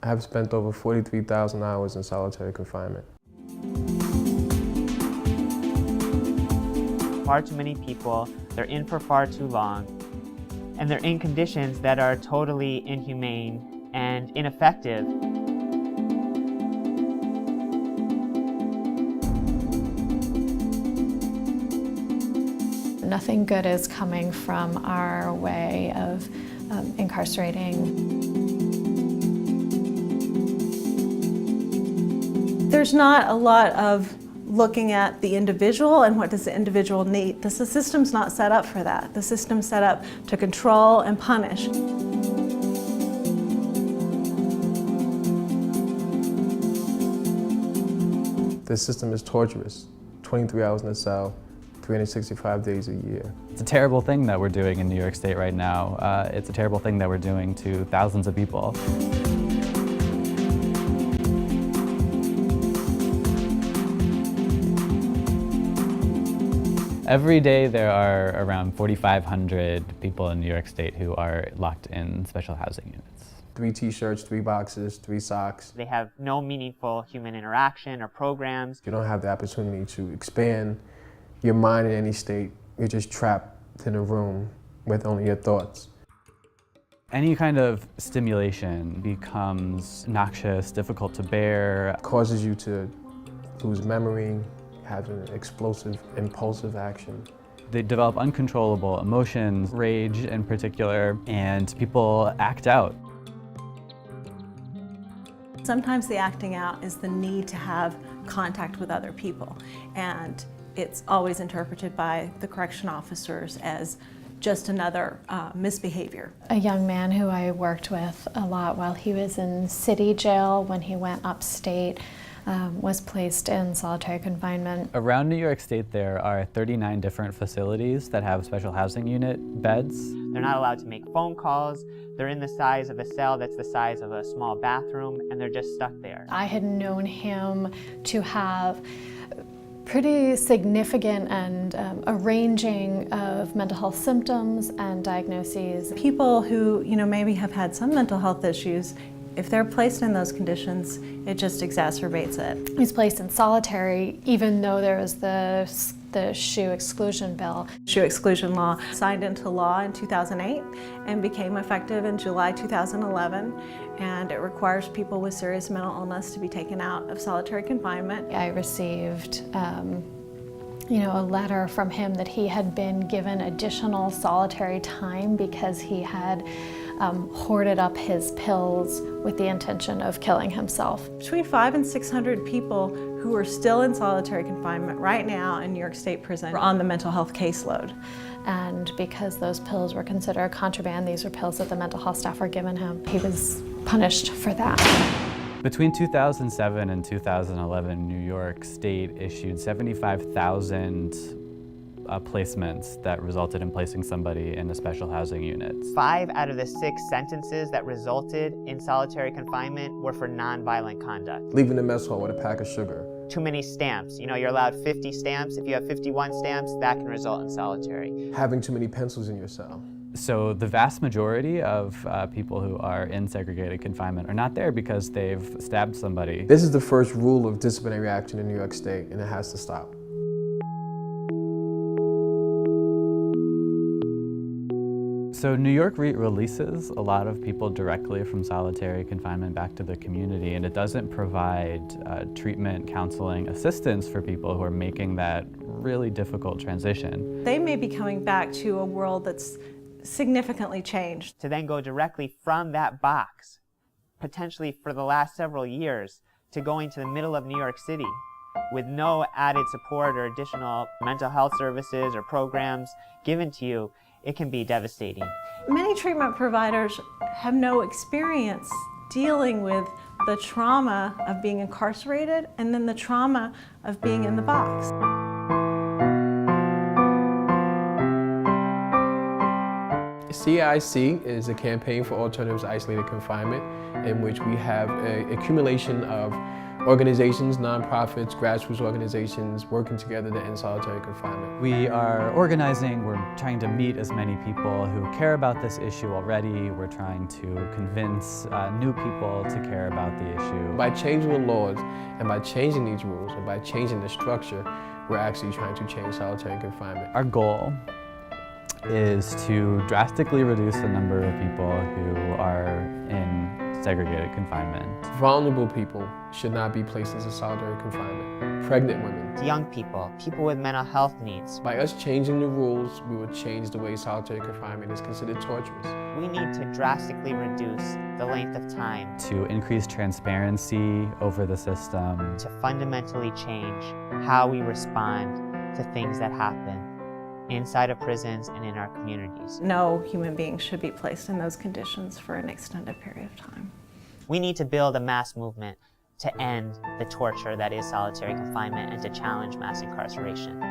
I have spent over 43,000 hours in solitary confinement. Far too many people, they're in for far too long, and they're in conditions that are totally inhumane and ineffective. Nothing good is coming from our way of incarcerating. There's not a lot of looking at the individual and what does the individual need. The system's not set up for that. The system's set up to control and punish. This system is torturous, 23 hours in a cell, 365 days a year. It's a terrible thing that we're doing in New York State right now. It's a terrible thing that we're doing to thousands of people. Every day there are around 4,500 people in New York State who are locked in special housing units. 3 t-shirts, 3 boxes, 3 socks. They have no meaningful human interaction or programs. You don't have the opportunity to expand your mind in any state. You're just trapped in a room with only your thoughts. Any kind of stimulation becomes noxious, difficult to bear. It causes you to lose memory, have an explosive, impulsive action. They develop uncontrollable emotions, rage in particular, and people act out. Sometimes the acting out is the need to have contact with other people, and it's always interpreted by the correction officers as just another misbehavior. A young man who I worked with a lot while he was in city jail when he went upstate was placed in solitary confinement. Around New York State there are 39 different facilities that have special housing unit beds. They're not allowed to make phone calls. They're in the size of a cell that's the size of a small bathroom, and they're just stuck there. I had known him to have pretty significant and a ranging of mental health symptoms and diagnoses. People who, maybe have had some mental health issues, if they're placed in those conditions, it just exacerbates it. He's placed in solitary even though there was the shoe exclusion bill. Shoe exclusion law signed into law in 2008 and became effective in July 2011, and it requires people with serious mental illness to be taken out of solitary confinement. I received a letter from him that he had been given additional solitary time because he had hoarded up his pills with the intention of killing himself. Between 500 and 600 people who are still in solitary confinement right now in New York State prison are on the mental health caseload. And because those pills were considered contraband, these were pills that the mental health staff were giving him. He was punished for that. Between 2007 and 2011, New York State issued 75,000 placements that resulted in placing somebody in a special housing unit. 5 out of the 6 sentences that resulted in solitary confinement were for nonviolent conduct. Leaving the mess hall with a pack of sugar. Too many stamps. You're allowed 50 stamps. If you have 51 stamps, that can result in solitary. Having too many pencils in your cell. So the vast majority of people who are in segregated confinement are not there because they've stabbed somebody. This is the first rule of disciplinary action in New York State, and it has to stop. So New York releases a lot of people directly from solitary confinement back to the community, and it doesn't provide treatment, counseling, assistance for people who are making that really difficult transition. They may be coming back to a world that's significantly changed. To then go directly from that box, potentially for the last several years, to going to the middle of New York City with no added support or additional mental health services or programs given to you, it can be devastating. Many treatment providers have no experience dealing with the trauma of being incarcerated and then the trauma of being in the box. CIC is a campaign for alternatives to isolated confinement, in which we have an accumulation of organizations, nonprofits, grassroots organizations working together to end solitary confinement. We are organizing, we're trying to meet as many people who care about this issue already. We're trying to convince new people to care about about the issue. By changing the laws and by changing these rules and by changing the structure, we're actually trying to change solitary confinement. Our goal is to drastically reduce the number of people who are in segregated confinement. Vulnerable people should not be placed into solitary confinement. Pregnant women. Young people, people with mental health needs. By us changing the rules, we will change the way solitary confinement is considered torturous. We need to drastically reduce the length of time To increase transparency over the system. to fundamentally change how we respond to things that happen inside of prisons and in our communities. No human being should be placed in those conditions for an extended period of time. We need to build a mass movement to end the torture that is solitary confinement and to challenge mass incarceration.